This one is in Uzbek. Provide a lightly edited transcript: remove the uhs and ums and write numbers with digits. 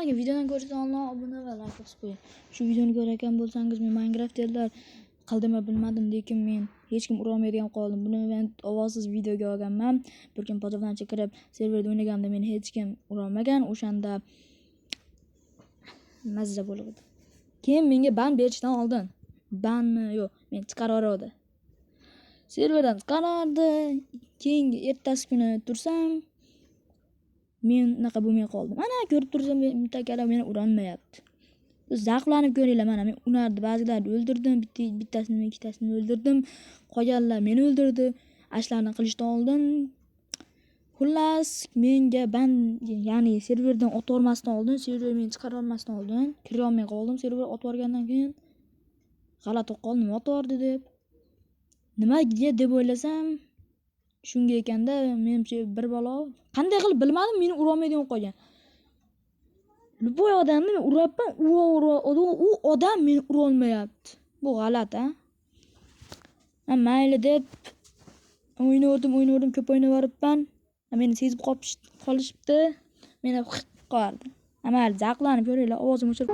Mana videodan ko'rsatganlar obuna va like bosib qo'ying. Shu videoni ko'rayotgan bo'lsangiz, men Minecraft yerlar qildimmi bilmadim, lekin men hech kim urolmaydigan qoldim. Buni men ovozsiz videoga olganman. Bir kun pozordan kirib serverda o'ynaganimda meni hech kim urolmagan. O'shanda mazza bo'ldi. Keyin menga ban berishdan oldin, banmi yo'q, men chiqarardi. Serverdan chiqarardi. Keyin ertasi kuni tursam, men unaqa bo'lmay qoldim. Mana ko'rib tursangiz, bitta akalar meni urolmayapti. Zavqlanib ko'ringlar, mana men unardi, ba'zilarni o'ldirdim, bittasini, ikkitasini o'ldirdim. Qolganlar meni o'ldirdi. Ashlarni qilishdan oldin xullas menga ban, ya'ni serverdan otib olmasdan oldin, server meni chiqara olmasdan oldin kira olmay qoldim. Server otib olgandan keyin g'alati qoldim, otib oldi deb. Nimaga deb o'ylasam, shunga ekanda, menimcha bir balo. Qanday qilib bilmadim, meni ura olmaydigan qolgan. Любой odamni men urapman, u odam meni ura olmayapti. Bu g'alati, ha? Men mayli deb o'ynadim, ko'p o'ynab yoribman. Meni sezib qolishibdi. Meni qo'yardi. Mayli, zavqlanib ko'ringlar, ovozim o'chirib